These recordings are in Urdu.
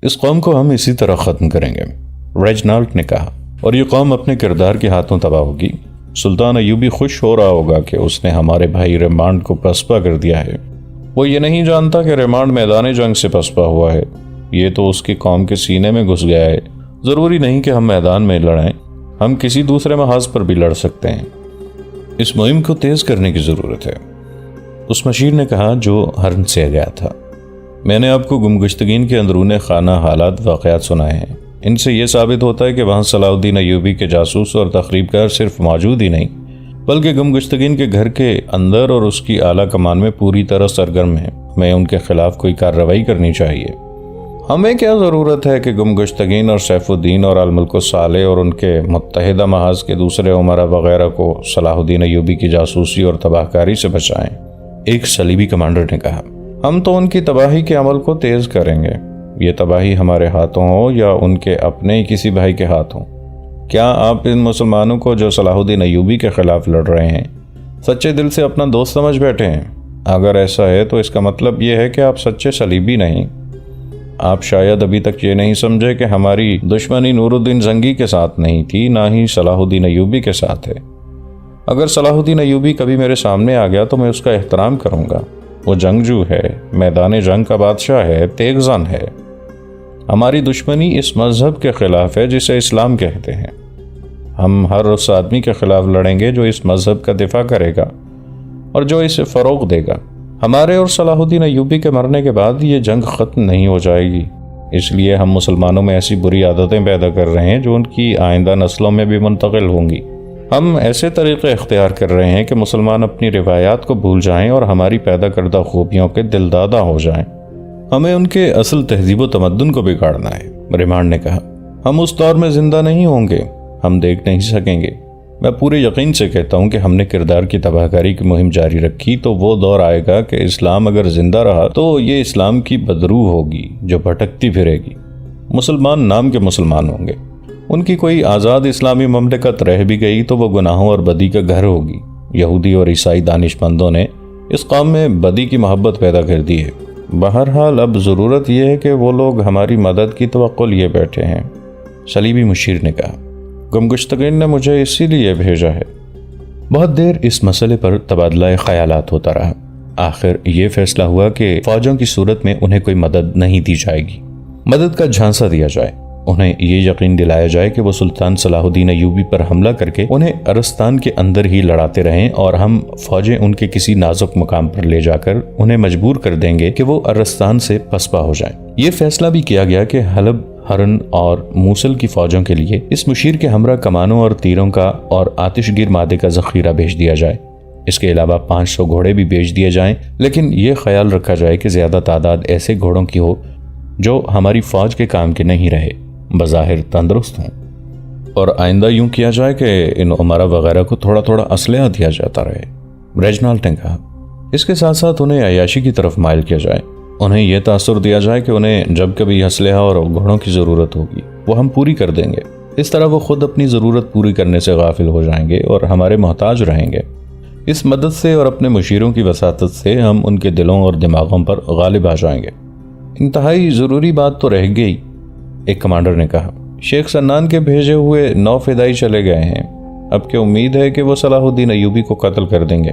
اس قوم کو ہم اسی طرح ختم کریں گے، ریجنالڈ نے کہا، اور یہ قوم اپنے کردار کے ہاتھوں تباہ ہوگی۔ سلطان ایوبی خوش ہو رہا ہوگا کہ اس نے ہمارے بھائی ریمانڈ کو پسپا کر دیا ہے۔ وہ یہ نہیں جانتا کہ ریمانڈ میدان جنگ سے پسپا ہوا ہے، یہ تو اس کی قوم کے سینے میں گھس گیا ہے۔ ضروری نہیں کہ ہم میدان میں لڑیں، ہم کسی دوسرے محاذ پر بھی لڑ سکتے ہیں۔ اس مہم کو تیز کرنے کی ضرورت ہے، اس مشیر نے کہا جو ہرن سے گیا تھا۔ میں نے آپ کو گمگشتگین کے اندرون خانہ حالات واقعات سنائے ہیں، ان سے یہ ثابت ہوتا ہے کہ وہاں صلاح الدین ایوبی کے جاسوس اور تخریب کار صرف موجود ہی نہیں بلکہ گمگشتگین کے گھر کے اندر اور اس کی اعلیٰ کمان میں پوری طرح سرگرم ہیں۔ ہمیں ان کے خلاف کوئی کارروائی کرنی چاہیے۔ ہمیں کیا ضرورت ہے کہ گمگشتگین اور سیف الدین اور الملک صالح اور ان کے متحدہ محاذ کے دوسرے عمرا وغیرہ کو صلاح الدین ایوبی کی جاسوسی اور تباہ کاری سے بچائیں؟ ایک صلیبی کمانڈر نے کہا، ہم تو ان کی تباہی کے عمل کو تیز کریں گے، یہ تباہی ہمارے ہاتھوں ہو یا ان کے اپنے ہی کسی بھائی کے ہاتھ ہوں۔ کیا آپ ان مسلمانوں کو جو صلاح الدین ایوبی کے خلاف لڑ رہے ہیں سچے دل سے اپنا دوست سمجھ بیٹھے ہیں؟ اگر ایسا ہے تو اس کا مطلب یہ ہے کہ آپ سچے صلیبی نہیں۔ آپ شاید ابھی تک یہ نہیں سمجھے کہ ہماری دشمنی نور الدین زنگی کے ساتھ نہیں تھی، نہ ہی صلاح الدین ایوبی کے ساتھ ہے۔ اگر صلاح الدین ایوبی کبھی میرے سامنے آ گیا تو میں اس کا احترام کروں گا۔ وہ جنگجو ہے، میدان جنگ کا بادشاہ ہے، تیغ زن ہے۔ ہماری دشمنی اس مذہب کے خلاف ہے جسے اسلام کہتے ہیں۔ ہم ہر اس آدمی کے خلاف لڑیں گے جو اس مذہب کا دفاع کرے گا اور جو اسے فروغ دے گا۔ ہمارے اور صلاح الدین ایوبی کے مرنے کے بعد یہ جنگ ختم نہیں ہو جائے گی، اس لیے ہم مسلمانوں میں ایسی بری عادتیں پیدا کر رہے ہیں جو ان کی آئندہ نسلوں میں بھی منتقل ہوں گی۔ ہم ایسے طریقے اختیار کر رہے ہیں کہ مسلمان اپنی روایات کو بھول جائیں اور ہماری پیدا کردہ خوبیوں کے دلدادہ ہو جائیں۔ ہمیں ان کے اصل تہذیب و تمدن کو بگاڑنا ہے، ریمانڈ نے کہا۔ ہم اس دور میں زندہ نہیں ہوں گے، ہم دیکھ نہیں سکیں گے۔ میں پورے یقین سے کہتا ہوں کہ ہم نے کردار کی تباہ کاری کی مہم جاری رکھی تو وہ دور آئے گا کہ اسلام اگر زندہ رہا تو یہ اسلام کی بدروح ہوگی جو بھٹکتی پھرے گی۔ مسلمان نام کے مسلمان ہوں گے، ان کی کوئی آزاد اسلامی مملکت رہ بھی گئی تو وہ گناہوں اور بدی کا گھر ہوگی۔ یہودی اور عیسائی دانش مندوں نے اس قوم میں بدی کی محبت پیدا کر دی ہے۔ بہرحال اب ضرورت یہ ہے کہ وہ لوگ ہماری مدد کی توقع لیے بیٹھے ہیں، صلیبی مشیر نے کہا۔ گمگشتگین نے مجھے اسی لیے بھیجا ہے۔ بہت دیر اس مسئلے پر تبادلہ خیالات ہوتا رہا۔ آخر یہ فیصلہ ہوا کہ فوجوں کی صورت میں انہیں کوئی مدد نہیں دی جائے گی، مدد کا جھانسا دیا جائے۔ انہیں یہ یقین دلایا جائے کہ وہ سلطان صلاح الدین ایوبی پر حملہ کر کے انہیں ارستان کے اندر ہی لڑاتے رہیں اور ہم فوجیں ان کے کسی نازک مقام پر لے جا کر انہیں مجبور کر دیں گے کہ وہ ارستان سے پسپا ہو جائیں۔ یہ فیصلہ بھی کیا گیا کہ حلب، ہرن اور موصل کی فوجوں کے لیے اس مشیر کے ہمراہ کمانوں اور تیروں کا اور آتش گیر مادے کا ذخیرہ بھیج دیا جائے۔ اس کے علاوہ 500 گھوڑے بھی بھیج دیے جائیں، لیکن یہ خیال رکھا جائے کہ زیادہ تعداد ایسے گھوڑوں کی ہو جو ہماری فوج کے کام کے نہیں رہے، بظاہر تندرست ہوں، اور آئندہ یوں کیا جائے کہ ان عمرہ وغیرہ کو تھوڑا تھوڑا اسلحہ دیا جاتا رہے، ریجنالڈ نے کہا۔ اس کے ساتھ ساتھ انہیں عیاشی کی طرف مائل کیا جائے، انہیں یہ تاثر دیا جائے کہ انہیں جب کبھی اسلحہ اور گھوڑوں کی ضرورت ہوگی وہ ہم پوری کر دیں گے۔ اس طرح وہ خود اپنی ضرورت پوری کرنے سے غافل ہو جائیں گے اور ہمارے محتاج رہیں گے۔ اس مدد سے اور اپنے مشیروں کی وساطت سے ہم ان کے دلوں اور دماغوں پر غالب آ جائیں گے۔ انتہائی ضروری بات تو رہ گئی، ایک کمانڈر نے کہا۔ شیخ سنان کے بھیجے ہوئے 9 فدائی چلے گئے ہیں، اب کیا امید ہے کہ وہ صلاح الدین ایوبی کو قتل کر دیں گے؟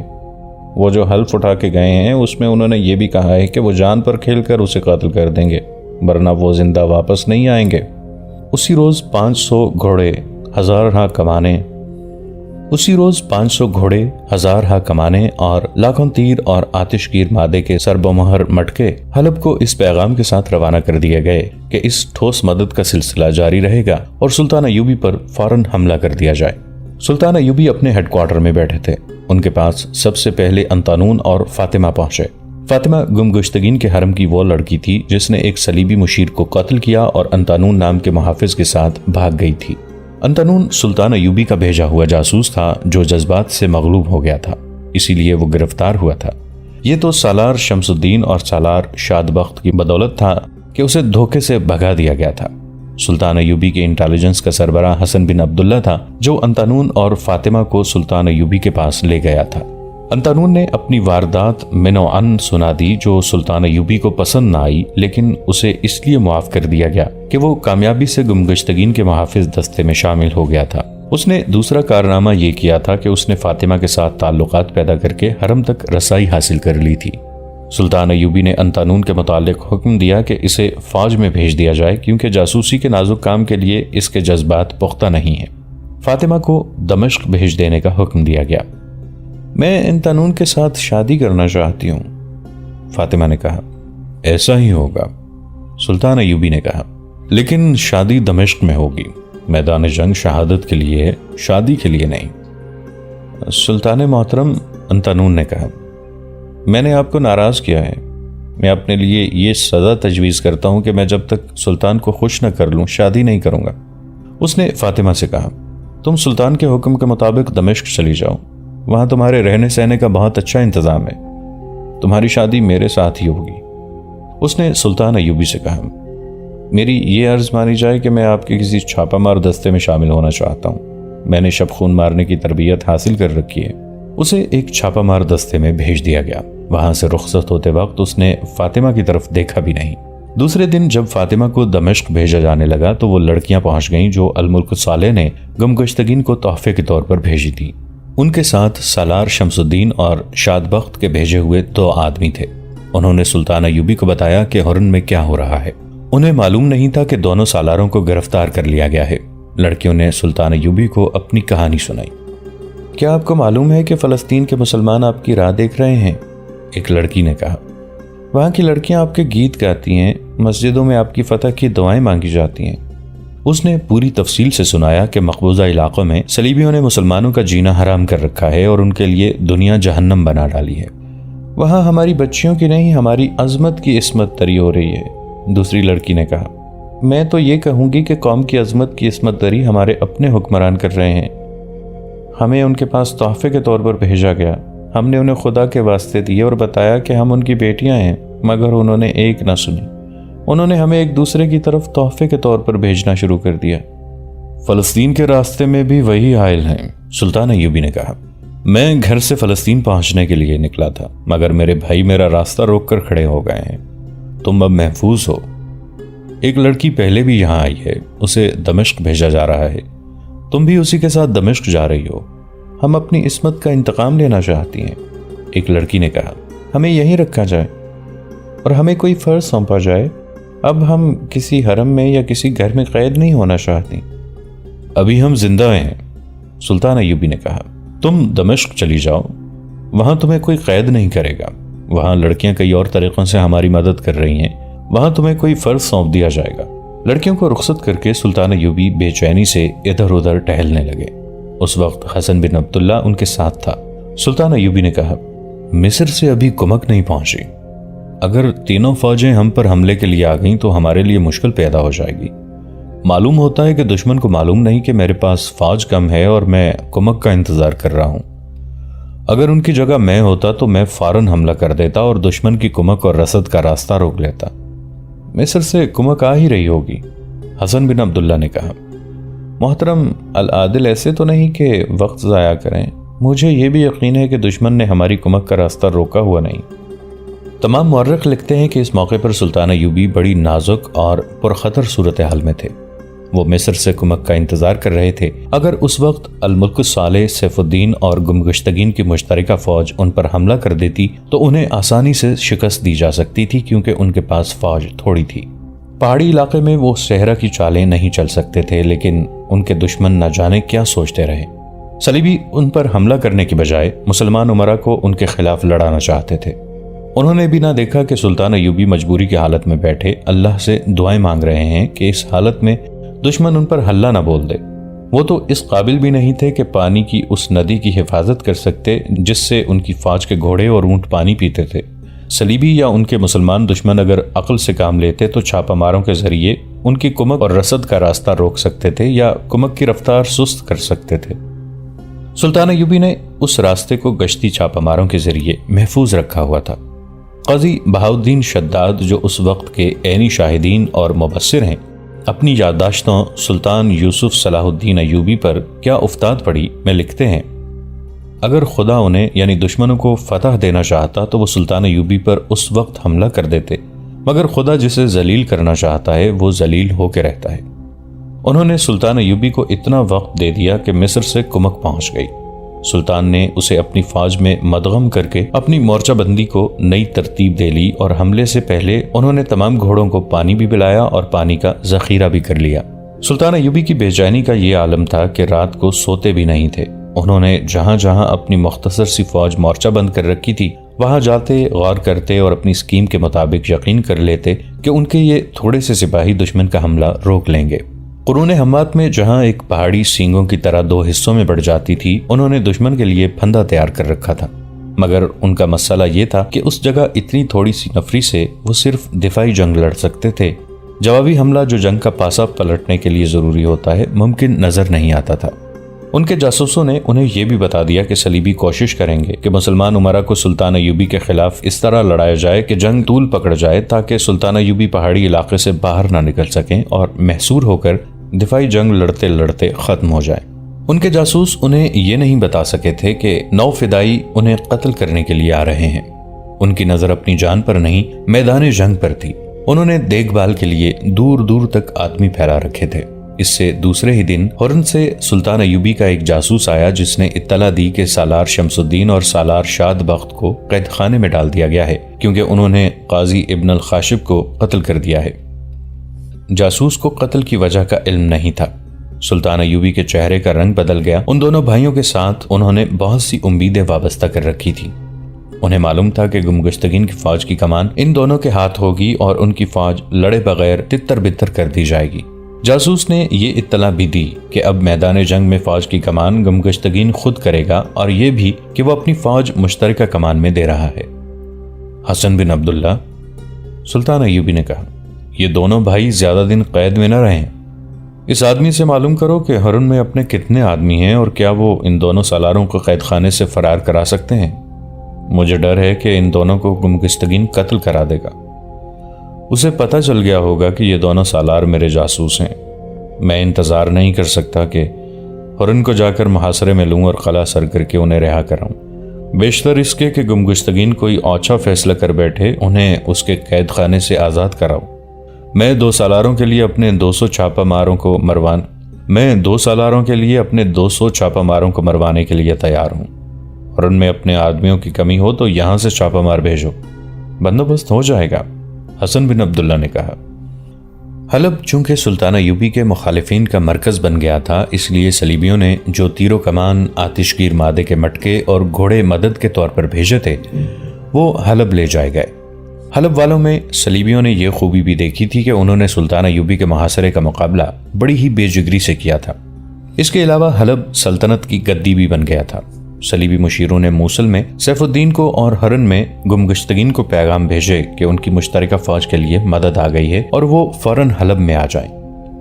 وہ جو حلف اٹھا کے گئے ہیں اس میں انہوں نے یہ بھی کہا ہے کہ وہ جان پر کھیل کر اسے قتل کر دیں گے، ورنہ وہ زندہ واپس نہیں آئیں گے۔ اسی روز 500 گھوڑے، 1000 کمانے اور لاکھوں تیر اور آتش گیر مادے کے سرب و مہر مٹکے حلب کو اس پیغام کے ساتھ روانہ کر دیے گئے کہ اس ٹھوس مدد کا سلسلہ جاری رہے گا اور سلطان ایوبی پر فوراً حملہ کر دیا جائے۔ سلطان ایوبی اپنے ہیڈ کوارٹر میں بیٹھے تھے۔ ان کے پاس سب سے پہلے انطانون اور فاطمہ پہنچے۔ فاطمہ گمگشتگین کے حرم کی وہ لڑکی تھی جس نے ایک صلیبی مشیر کو قتل کیا اور انطانون نام کے محافظ کے ساتھ بھاگ گئی تھی۔ انطانون سلطان ایوبی کا بھیجا ہوا جاسوس تھا جو جذبات سے مغلوب ہو گیا تھا، اسی لیے وہ گرفتار ہوا تھا۔ یہ تو سالار شمس الدین اور سالار شاد بخت کی بدولت تھا کہ اسے دھوکے سے بھگا دیا گیا تھا۔ سلطان ایوبی کے انٹیلیجنس کا سربراہ حسن بن عبداللہ تھا جو انطانون اور فاطمہ کو سلطان ایوبی کے پاس لے گیا تھا۔ انتانون نے اپنی واردات منوعن سنا دی جو سلطان ایوبی کو پسند نہ آئی، لیکن اسے اس لیے معاف کر دیا گیا کہ وہ کامیابی سے گمگشتگین کے محافظ دستے میں شامل ہو گیا تھا۔ اس نے دوسرا کارنامہ یہ کیا تھا کہ اس نے فاطمہ کے ساتھ تعلقات پیدا کر کے حرم تک رسائی حاصل کر لی تھی۔ سلطان ایوبی نے انتانون کے متعلق حکم دیا کہ اسے فوج میں بھیج دیا جائے، کیونکہ جاسوسی کے نازک کام کے لیے اس کے جذبات پختہ نہیں ہیں۔ فاطمہ کو دمشق بھیج دینے کا حکم دیا گیا۔ میں انتانون کے ساتھ شادی کرنا چاہتی ہوں، فاطمہ نے کہا۔ ایسا ہی ہوگا، سلطان ایوبی نے کہا، لیکن شادی دمشق میں ہوگی۔ میدان جنگ شہادت کے لیے ہے، شادی کے لیے نہیں۔ سلطان محترم، انتانون نے کہا، میں نے آپ کو ناراض کیا ہے۔ میں اپنے لیے یہ سزا تجویز کرتا ہوں کہ میں جب تک سلطان کو خوش نہ کر لوں شادی نہیں کروں گا۔ اس نے فاطمہ سے کہا، تم سلطان کے حکم کے مطابق دمشق چلی جاؤ، وہاں تمہارے رہنے سہنے کا بہت اچھا انتظام ہے، تمہاری شادی میرے ساتھ ہی ہوگی۔ اس نے سلطان ایوبی سے کہا، میری یہ عرض مانی جائے کہ میں آپ کے کسی چھاپہ مار دستے میں شامل ہونا چاہتا ہوں، میں نے شب خون مارنے کی تربیت حاصل کر رکھی ہے۔ اسے ایک چھاپہ مار دستے میں بھیج دیا گیا۔ وہاں سے رخصت ہوتے وقت اس نے فاطمہ کی طرف دیکھا بھی نہیں۔ دوسرے دن جب فاطمہ کو دمشق بھیجا جانے لگا تو وہ لڑکیاں پہنچ گئیں جو الملک صالح نے گمگشتگین کو تحفے کے طور پر بھیجی تھی۔ ان کے ساتھ سالار شمس الدین اور شاد بخت کے بھیجے ہوئے 2 آدمی تھے۔ انہوں نے سلطان ایوبی کو بتایا کہ ہرن میں کیا ہو رہا ہے۔ انہیں معلوم نہیں تھا کہ دونوں سالاروں کو گرفتار کر لیا گیا ہے۔ لڑکیوں نے سلطان ایوبی کو اپنی کہانی سنائی۔ کیا آپ کو معلوم ہے کہ فلسطین کے مسلمان آپ کی راہ دیکھ رہے ہیں؟ ایک لڑکی نے کہا، وہاں کی لڑکیاں آپ کے گیت گاتی ہیں، مسجدوں میں آپ کی فتح کی دعائیں مانگی جاتی ہیں۔ اس نے پوری تفصیل سے سنایا کہ مقبوضہ علاقوں میں صلیبیوں نے مسلمانوں کا جینا حرام کر رکھا ہے اور ان کے لیے دنیا جہنم بنا ڈالی ہے۔ وہاں ہماری بچیوں کی نہیں، ہماری عظمت کی عصمت تری ہو رہی ہے۔ دوسری لڑکی نے کہا، میں تو یہ کہوں گی کہ قوم کی عظمت کی عصمت تری ہمارے اپنے حکمران کر رہے ہیں۔ ہمیں ان کے پاس تحفے کے طور پر بھیجا گیا، ہم نے انہیں خدا کے واسطے دیے اور بتایا کہ ہم ان کی بیٹیاں ہیں، مگر انہوں نے ایک نہ سنی۔ انہوں نے ہمیں ایک دوسرے کی طرف تحفے کے طور پر بھیجنا شروع کر دیا۔ فلسطین کے راستے میں بھی وہی حال ہیں، سلطان ایوبی نے کہا۔ میں گھر سے فلسطین پہنچنے کے لیے نکلا تھا، مگر میرے بھائی میرا راستہ روک کر کھڑے ہو گئے ہیں۔ تم اب محفوظ ہو۔ ایک لڑکی پہلے بھی یہاں آئی ہے، اسے دمشق بھیجا جا رہا ہے، تم بھی اسی کے ساتھ دمشق جا رہی ہو۔ ہم اپنی عصمت کا انتقام لینا چاہتی ہیں۔ ایک لڑکی نے کہا، ہمیں یہیں رکھا جائے اور ہمیں کوئی فرض سونپا جائے۔ اب ہم کسی حرم میں یا کسی گھر میں قید نہیں ہونا چاہتی۔ ابھی ہم زندہ ہیں، سلطان ایوبی نے کہا۔ تم دمشق چلی جاؤ، وہاں تمہیں کوئی قید نہیں کرے گا۔ وہاں لڑکیاں کئی اور طریقوں سے ہماری مدد کر رہی ہیں، وہاں تمہیں کوئی فرض سونپ دیا جائے گا۔ لڑکیوں کو رخصت کر کے سلطان ایوبی بے چینی سے ادھر ادھر ٹہلنے لگے۔ اس وقت حسن بن عبداللہ ان کے ساتھ تھا۔ سلطان ایوبی نے کہا، مصر سے ابھی کمک نہیں پہنچی، اگر تینوں فوجیں ہم پر حملے کے لیے آ گئیں تو ہمارے لیے مشکل پیدا ہو جائے گی۔ معلوم ہوتا ہے کہ دشمن کو معلوم نہیں کہ میرے پاس فوج کم ہے اور میں کمک کا انتظار کر رہا ہوں۔ اگر ان کی جگہ میں ہوتا تو میں فوراً حملہ کر دیتا اور دشمن کی کمک اور رسد کا راستہ روک لیتا۔ مصر سے کمک آ ہی رہی ہوگی، حسن بن عبداللہ نے کہا۔ محترم العادل، ایسے تو نہیں کہ وقت ضائع کریں، مجھے یہ بھی یقین ہے کہ دشمن نے ہماری کمک کا راستہ روکا ہوا نہیں۔ تمام مورخ لکھتے ہیں کہ اس موقع پر سلطان ایوبی بڑی نازک اور پرخطر صورتحال میں تھے۔ وہ مصر سے کمک کا انتظار کر رہے تھے۔ اگر اس وقت الملک صالح، سیف الدین اور گمگشتگین کی مشترکہ فوج ان پر حملہ کر دیتی تو انہیں آسانی سے شکست دی جا سکتی تھی، کیونکہ ان کے پاس فوج تھوڑی تھی۔ پہاڑی علاقے میں وہ صحرا کی چالیں نہیں چل سکتے تھے، لیکن ان کے دشمن نہ جانے کیا سوچتے رہے۔ صلیبی ان پر حملہ کرنے کی بجائے مسلمان امراء کو ان کے خلاف لڑانا چاہتے تھے۔ انہوں نے بھی نہ دیکھا کہ سلطان ایوبی مجبوری کی حالت میں بیٹھے اللہ سے دعائیں مانگ رہے ہیں کہ اس حالت میں دشمن ان پر حملہ نہ بول دے۔ وہ تو اس قابل بھی نہیں تھے کہ پانی کی اس ندی کی حفاظت کر سکتے جس سے ان کی فوج کے گھوڑے اور اونٹ پانی پیتے تھے۔ صلیبی یا ان کے مسلمان دشمن اگر عقل سے کام لیتے تو چھاپہ ماروں کے ذریعے ان کی کمک اور رسد کا راستہ روک سکتے تھے یا کمک کی رفتار سست کر سکتے تھے۔ سلطان ایوبی نے اس راستے کو گشتی چھاپہ ماروں کے ذریعے محفوظ رکھا ہوا تھا۔ قاضی بہاؤالدین شداد، جو اس وقت کے عینی شاہدین اور مبصر ہیں، اپنی یادداشتوں سلطان یوسف صلاح الدین ایوبی پر کیا افتاد پڑی میں لکھتے ہیں، اگر خدا انہیں یعنی دشمنوں کو فتح دینا چاہتا تو وہ سلطان ایوبی پر اس وقت حملہ کر دیتے، مگر خدا جسے ذلیل کرنا چاہتا ہے وہ ذلیل ہو کے رہتا ہے۔ انہوں نے سلطان ایوبی کو اتنا وقت دے دیا کہ مصر سے کمک پہنچ گئی۔ سلطان نے اسے اپنی فوج میں مدغم کر کے اپنی مورچہ بندی کو نئی ترتیب دے لی، اور حملے سے پہلے انہوں نے تمام گھوڑوں کو پانی بھی پلایا اور پانی کا ذخیرہ بھی کر لیا۔ سلطان ایوبی کی بے چینی کا یہ عالم تھا کہ رات کو سوتے بھی نہیں تھے۔ انہوں نے جہاں جہاں اپنی مختصر سی فوج مورچہ بند کر رکھی تھی وہاں جاتے، غور کرتے اور اپنی اسکیم کے مطابق یقین کر لیتے کہ ان کے یہ تھوڑے سے سپاہی دشمن کا حملہ روک لیں گے۔ قرون حمات میں جہاں ایک پہاڑی سینگوں کی طرح دو حصوں میں بڑھ جاتی تھی، انہوں نے دشمن کے لیے پھندا تیار کر رکھا تھا، مگر ان کا مسئلہ یہ تھا کہ اس جگہ اتنی تھوڑی سی نفری سے وہ صرف دفاعی جنگ لڑ سکتے تھے۔ جوابی حملہ جو جنگ کا پاسا پلٹنے کے لیے ضروری ہوتا ہے ممکن نظر نہیں آتا تھا۔ ان کے جاسوسوں نے انہیں یہ بھی بتا دیا کہ صلیبی کوشش کریں گے کہ مسلمان امراء کو سلطان ایوبی کے خلاف اس طرح لڑایا جائے کہ جنگ طول پکڑ جائے، تاکہ سلطان ایوبی پہاڑی علاقے سے باہر نہ نکل سکیں اور محصور ہو کر دفاعی جنگ لڑتے لڑتے ختم ہو جائے۔ ان کے جاسوس انہیں یہ نہیں بتا سکے تھے کہ 9 فدائی انہیں قتل کرنے کے لیے آ رہے ہیں۔ ان کی نظر اپنی جان پر نہیں، میدان جنگ پر تھی۔ انہوں نے دیکھ بھال کے لیے دور دور تک آدمی پھیلا رکھے تھے۔ اس سے دوسرے ہی دن ہرن سے سلطان ایوبی کا ایک جاسوس آیا جس نے اطلاع دی کہ سالار شمس الدین اور سالار شاد بخت کو قید خانے میں ڈال دیا گیا ہے، کیونکہ انہوں نے قاضی ابن الخاشب کو قتل کر دیا ہے۔ جاسوس کو قتل کی وجہ کا علم نہیں تھا۔ سلطان ایوبی کے چہرے کا رنگ بدل گیا۔ ان دونوں بھائیوں کے ساتھ انہوں نے بہت سی امیدیں وابستہ کر رکھی تھی۔ انہیں معلوم تھا کہ گمگشتگین کی فوج کی کمان ان دونوں کے ہاتھ ہوگی اور ان کی فوج لڑے بغیر تتر بتر کر دی جائے گی۔ جاسوس نے یہ اطلاع بھی دی کہ اب میدان جنگ میں فوج کی کمان گمگشتگین خود کرے گا، اور یہ بھی کہ وہ اپنی فوج مشترکہ کمان میں دے رہا ہے۔ حسن بن عبداللہ، سلطان ایوبی نے کہا، یہ دونوں بھائی زیادہ دن قید میں نہ رہیں۔ اس آدمی سے معلوم کرو کہ ہرن میں اپنے کتنے آدمی ہیں اور کیا وہ ان دونوں سالاروں کو قید خانے سے فرار کرا سکتے ہیں۔ مجھے ڈر ہے کہ ان دونوں کو گمگشتگین قتل کرا دے گا۔ اسے پتہ چل گیا ہوگا کہ یہ دونوں سالار میرے جاسوس ہیں۔ میں انتظار نہیں کر سکتا کہ ہرن کو جا کر محاصرے میں لوں اور قلعہ سر کر کے انہیں رہا کراؤں۔ بیشتر اس کے کہ گمگشتگین کوئی اوچھا فیصلہ کر بیٹھے، انہیں اس کے قید خانے سے آزاد کراؤں۔ میں 2 سالاروں کے لیے اپنے 200 چھاپہ ماروں کو مروانے کے لیے تیار ہوں، اور ان میں اپنے آدمیوں کی کمی ہو تو یہاں سے چھاپہ مار بھیجو، بندوبست ہو جائے گا۔ حسن بن عبداللہ نے کہا۔ حلب چونکہ سلطان ایوبی کے مخالفین کا مرکز بن گیا تھا، اس لیے صلیبیوں نے جو تیر و کمان، آتش گیر مادے کے مٹکے اور گھوڑے مدد کے طور پر بھیجے تھے وہ حلب لے جائے گئے۔ حلب والوں میں صلیبیوں نے یہ خوبی بھی دیکھی تھی کہ انہوں نے سلطان ایوبی کے محاصرے کا مقابلہ بڑی ہی بے جگری سے کیا تھا۔ اس کے علاوہ حلب سلطنت کی گدی بھی بن گیا تھا۔ صلیبی مشیروں نے موصل میں سیف الدین کو اور ہرن میں گمگشتگین کو پیغام بھیجے کہ ان کی مشترکہ فوج کے لیے مدد آ گئی ہے اور وہ فوراً حلب میں آ جائیں۔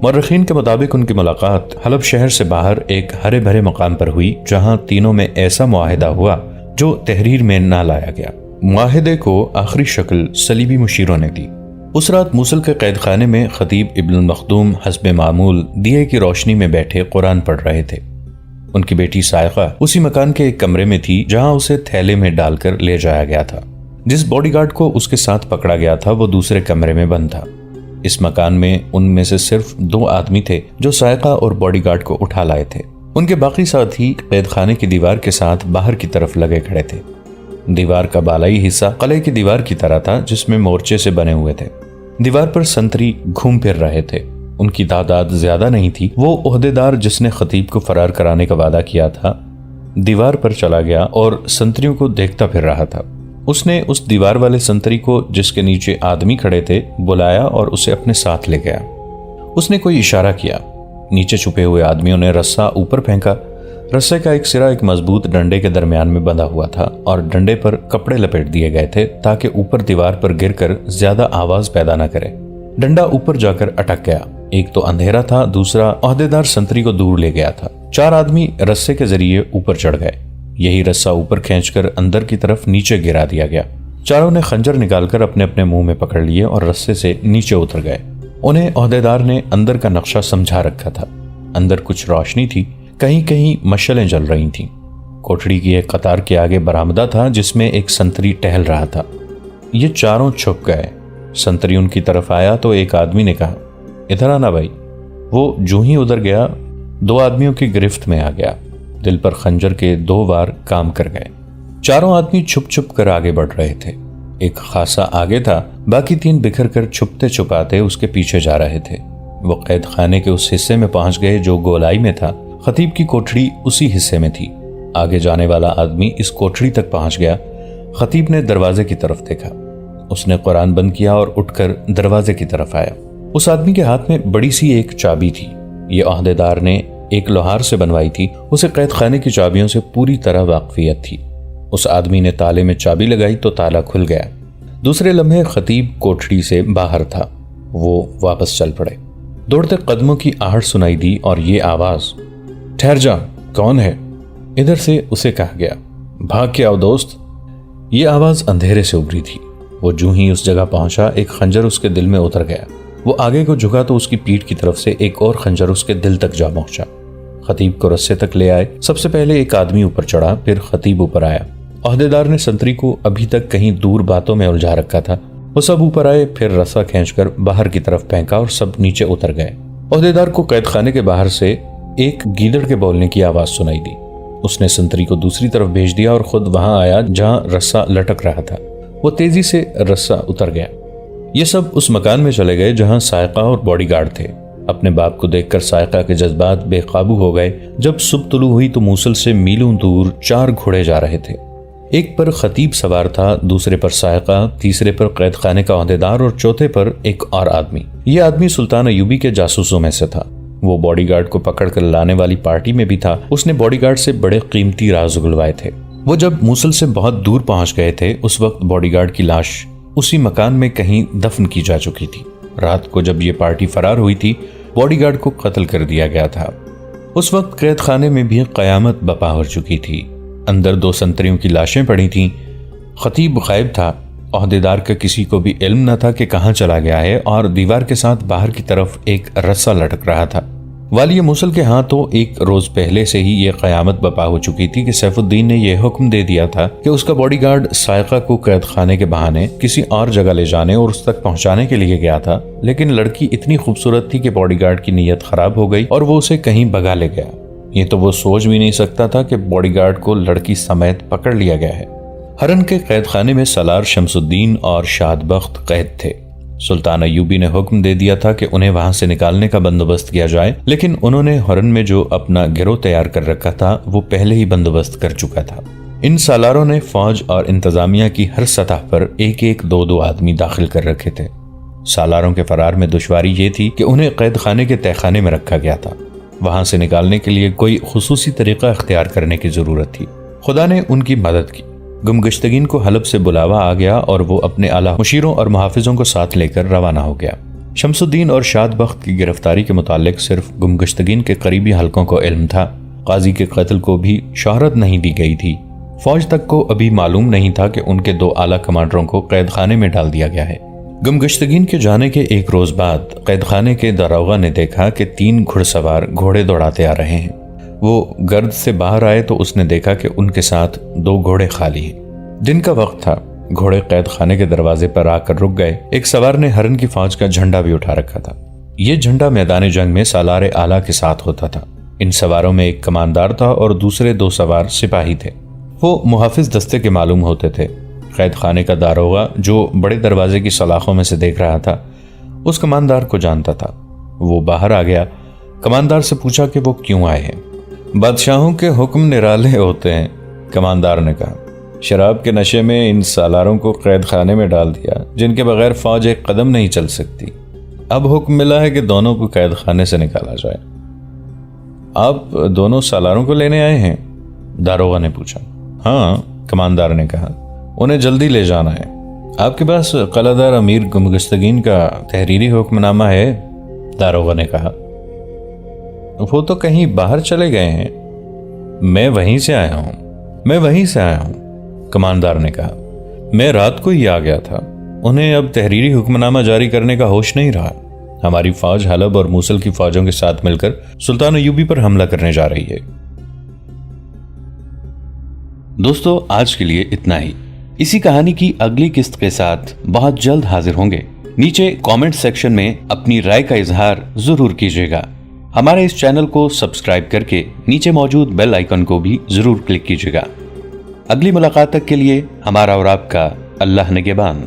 مورخین کے مطابق ان کی ملاقات حلب شہر سے باہر ایک ہرے بھرے مقام پر ہوئی، جہاں تینوں میں ایسا معاہدہ ہوا جو تحریر میں نہ لایا گیا۔ معاہدے کو آخری شکل صلیبی مشیروں نے دی۔ اس رات موصل کے قید خانے میں خطیب ابن المخدوم حسب معمول دیے کی روشنی میں بیٹھے قرآن پڑھ رہے تھے۔ ان کی بیٹی سائقہ اسی مکان کے ایک کمرے میں تھی جہاں اسے تھیلے میں ڈال کر لے جایا گیا تھا۔ جس باڈی گارڈ کو اس کے ساتھ پکڑا گیا تھا وہ دوسرے کمرے میں بند تھا۔ اس مکان میں ان میں سے صرف 2 آدمی تھے جو سائقہ اور باڈی گارڈ کو اٹھا لائے تھے۔ ان کے باقی ساتھی قید خانے کی دیوار کے ساتھ باہر کی طرف لگے کھڑے تھے۔ دیوار کا بالائی حصہ قلعے کی دیوار کی طرح تھا جس میں مورچے سے بنے ہوئے تھے۔ دیوار پر سنتری گھوم پھر رہے تھے۔ ان کی تعداد زیادہ نہیں تھی۔ وہ عہدیدار جس نے خطیب کو فرار کرانے کا وعدہ کیا تھا دیوار پر چلا گیا اور سنتریوں کو دیکھتا پھر رہا تھا۔ اس نے اس دیوار والے سنتری کو جس کے نیچے آدمی کھڑے تھے بلایا اور اسے اپنے ساتھ لے گیا۔ اس نے کوئی اشارہ کیا۔ نیچے چھپے ہوئے آدمیوں نے رسا اوپر پھینکا۔ رسے کا ایک سرا ایک مضبوط ڈنڈے کے درمیان میں بندھا ہوا تھا اور ڈنڈے پر کپڑے لپیٹ دیے گئے تھے تاکہ اوپر دیوار پر گر کر زیادہ آواز پیدا نہ کرے۔ ڈنڈا اوپر جا کر اٹک گیا۔ ایک تو اندھیرا تھا، دوسرا عہدیدار سنتری کو دور لے گیا تھا۔ 4 آدمی رسے کے ذریعے اوپر چڑھ گئے۔ یہی رسا اوپر کھینچ کر اندر کی طرف نیچے گرا دیا گیا۔ چاروں نے خنجر نکال کر اپنے اپنے منہ میں پکڑ لیے اور رسے سے نیچے اتر گئے۔ انہیں عہدیدار نے اندر کا نقشہ سمجھا رکھا تھا۔ اندر کچھ روشنی تھی، کہیں کہیں مشعلیں جل رہی تھیں۔ کوٹڑی کی ایک قطار کے آگے برآمدہ تھا جس میں ایک سنتری ٹہل رہا تھا۔ یہ چاروں چھپ گئے۔ سنتری ان کی طرف آیا تو ایک آدمی نے کہا، ادھر آنا بھائی۔ وہ جو ہی ادھر گیا 2 آدمیوں کی گرفت میں آ گیا۔ دل پر خنجر کے 2 وار کام کر گئے۔ چاروں آدمی چھپ چھپ کر آگے بڑھ رہے تھے۔ ایک خاصا آگے تھا، باقی 3 بکھر کر چھپتے چھپاتے اس کے پیچھے جا رہے تھے۔ وہ قید خانے کے اس حصے میں پہنچ گئے جو گولائی میں تھا۔ خطیب کی کوٹھڑی اسی حصے میں تھی۔ آگے جانے والا آدمی اس کوٹھڑی تک پہنچ گیا۔ خطیب نے دروازے کی طرف دیکھا۔ اس نے قرآن بند کیا اور اٹھ کر دروازے کی طرف آیا۔ اس آدمی کے ہاتھ میں بڑی سی ایک چابی تھی۔ یہ عہدے دار نے ایک لوہار سے بنوائی تھی۔ اسے قید خانے کی چابیوں سے پوری طرح واقفیت تھی۔ اس آدمی نے تالے میں چابی لگائی تو تالا کھل گیا۔ دوسرے لمحے خطیب کوٹھڑی سے باہر تھا۔ وہ واپس چل پڑے۔ دوڑتے قدموں کی آہٹ سنائی دی اور یہ آواز، ٹھہر جا، کون ہے؟ ادھر سے اسے کہا گیا، بھاگ کے آؤ دوست۔ یہ آواز اندھیرے سے ابری تھی۔ وہ جو ہی اس جگہ پہنچا ایک خنجر اس کے دل میں اتر گیا۔ وہ آگے کو جھکا تو اس کی پیٹھ کی طرف سے ایک اور خنجر اس کے دل تک جا پہنچا۔ خطیب کو رسے تک لے آئے۔ سب سے پہلے ایک آدمی اوپر چڑھا، پھر خطیب اوپر آیا۔ عہدیدار نے سنتری کو ابھی تک کہیں دور باتوں میں الجھا رکھا تھا۔ وہ سب اوپر آئے، پھر رسا کھینچ کر باہر کی طرف پھینکا اور سب نیچے اتر گئے۔ عہدیدار کو قید خانے کے باہر سے ایک گیدڑ کے بولنے کی آواز سنائی دی۔ اس نے سنتری کو دوسری طرف بھیج دیا اور خود وہاں آیا جہاں رسا لٹک رہا تھا۔ وہ تیزی سے رسا اتر گیا۔ یہ سب اس مکان میں چلے گئے جہاں سائقہ اور باڈی گارڈ تھے۔ اپنے باپ کو دیکھ کر سائقہ کے جذبات بے قابو ہو گئے۔ جب صبح طلوع ہوئی تو موصل سے میلوں دور 4 گھوڑے جا رہے تھے۔ ایک پر خطیب سوار تھا، دوسرے پر سائقہ، تیسرے پر قید خانے کا عہدیدار اور چوتھے پر ایک اور آدمی۔ یہ آدمی سلطان ایوبی کے جاسوسوں میں سے تھا۔ وہ باڈی گارڈ کو پکڑ کر لانے والی پارٹی میں بھی تھا۔ اس نے باڈی گارڈ سے بڑے قیمتی راز اگلوائے تھے۔ وہ جب موصل سے بہت دور پہنچ گئے تھے اس وقت باڈی گارڈ کی لاش اسی مکان میں کہیں دفن کی جا چکی تھی۔ رات کو جب یہ پارٹی فرار ہوئی تھی باڈی گارڈ کو قتل کر دیا گیا تھا۔ اس وقت قید خانے میں بھی قیامت بپا ہو چکی تھی۔ اندر 2 سنتریوں کی لاشیں پڑی تھیں۔ خطیب غائب تھا۔ عہدیدار کا کسی کو بھی علم نہ تھا کہ کہاں چلا گیا ہے اور دیوار کے ساتھ باہر کی طرف ایک رسا لٹک رہا تھا۔ والی موصل کے ہاں تو 1 روز پہلے سے ہی یہ قیامت بپا ہو چکی تھی کہ سیف الدین نے یہ حکم دے دیا تھا کہ اس کا باڈی گارڈ سائقہ کو قید خانے کے بہانے کسی اور جگہ لے جانے اور اس تک پہنچانے کے لیے گیا تھا، لیکن لڑکی اتنی خوبصورت تھی کہ باڈی گارڈ کی نیت خراب ہو گئی اور وہ اسے کہیں بھگا لے گیا۔ یہ تو وہ سوچ بھی نہیں سکتا تھا کہ باڈی گارڈ کو لڑکی سمیت پکڑ لیا گیا ہے۔ ہرن کے قید خانے میں سالار شمس الدین اور شاد بخت قید تھے۔ سلطان ایوبی نے حکم دے دیا تھا کہ انہیں وہاں سے نکالنے کا بندوبست کیا جائے، لیکن انہوں نے ہرن میں جو اپنا گروہ تیار کر رکھا تھا وہ پہلے ہی بندوبست کر چکا تھا۔ ان سالاروں نے فوج اور انتظامیہ کی ہر سطح پر 1-1 2-2 آدمی داخل کر رکھے تھے۔ سالاروں کے فرار میں دشواری یہ تھی کہ انہیں قید خانے کے تہہ خانے میں رکھا گیا تھا۔ وہاں سے نکالنے کے لیے کوئی خصوصی طریقہ اختیار کرنے کی ضرورت تھی۔ خدا نے ان کی مدد کی۔ گمگشتگین کو حلب سے بلاوا آ گیا اور وہ اپنے اعلیٰ مشیروں اور محافظوں کو ساتھ لے کر روانہ ہو گیا۔ شمس الدین اور شاد بخت کی گرفتاری کے متعلق صرف گمگشتگین کے قریبی حلقوں کو علم تھا۔ قاضی کے قتل کو بھی شہرت نہیں دی گئی تھی۔ فوج تک کو ابھی معلوم نہیں تھا کہ ان کے 2 اعلیٰ کمانڈروں کو قید خانے میں ڈال دیا گیا ہے۔ گمگشتگین کے جانے کے 1 روز بعد قید خانے کے داروغہ نے دیکھا کہ 3 گھڑ سوار گھوڑے دوڑاتے آ رہے ہیں۔ وہ گرد سے باہر آئے تو اس نے دیکھا کہ ان کے ساتھ 2 گھوڑے خالی ہیں۔ دن کا وقت تھا۔ گھوڑے قید خانے کے دروازے پر آ کر رک گئے۔ ایک سوار نے ہرن کی فوج کا جھنڈا بھی اٹھا رکھا تھا۔ یہ جھنڈا میدان جنگ میں سالار اعلیٰ کے ساتھ ہوتا تھا۔ ان سواروں میں ایک کماندار تھا اور دوسرے 2 سوار سپاہی تھے۔ وہ محافظ دستے کے معلوم ہوتے تھے۔ قید خانے کا داروغہ جو بڑے دروازے کی سلاخوں میں سے دیکھ رہا تھا اس کماندار کو جانتا تھا۔ وہ باہر آ گیا۔ کماندار سے پوچھا کہ وہ کیوں آئے ہیں۔ بادشاہوں کے حکم نرالے ہوتے ہیں، کماندار نے کہا۔ شراب کے نشے میں ان سالاروں کو قید خانے میں ڈال دیا جن کے بغیر فوج ایک قدم نہیں چل سکتی۔ اب حکم ملا ہے کہ دونوں کو قید خانے سے نکالا جائے۔ آپ دونوں سالاروں کو لینے آئے ہیں؟ داروغہ نے پوچھا۔ ہاں، کماندار نے کہا، انہیں جلدی لے جانا ہے۔ آپ کے پاس قلعہ دار امیر گمگشتگین کا تحریری حکم نامہ ہے؟ داروغہ نے کہا۔ وہ تو کہیں باہر چلے گئے ہیں۔ میں وہیں سے آیا ہوں، کماندار نے کہا۔ میں رات کو ہی آ گیا تھا۔ انہیں اب تحریری حکم نامہ جاری کرنے کا ہوش نہیں رہا۔ ہماری فوج حلب اور موصل کی فوجوں کے ساتھ مل کر سلطان ایوبی پر حملہ کرنے جا رہی ہے۔ دوستو آج کے لیے اتنا ہی. اسی کہانی کی اگلی قسط کے ساتھ بہت جلد حاضر ہوں گے. نیچے کامنٹ سیکشن میں اپنی رائے کا اظہار ضرور کیجیے گا. ہمارے اس چینل کو سبسکرائب کر کے نیچے موجود بیل آئیکن کو بھی ضرور کلک کیجیے گا. اگلی ملاقات تک کے لیے ہمارا اور آپ کا اللہ نگہبان.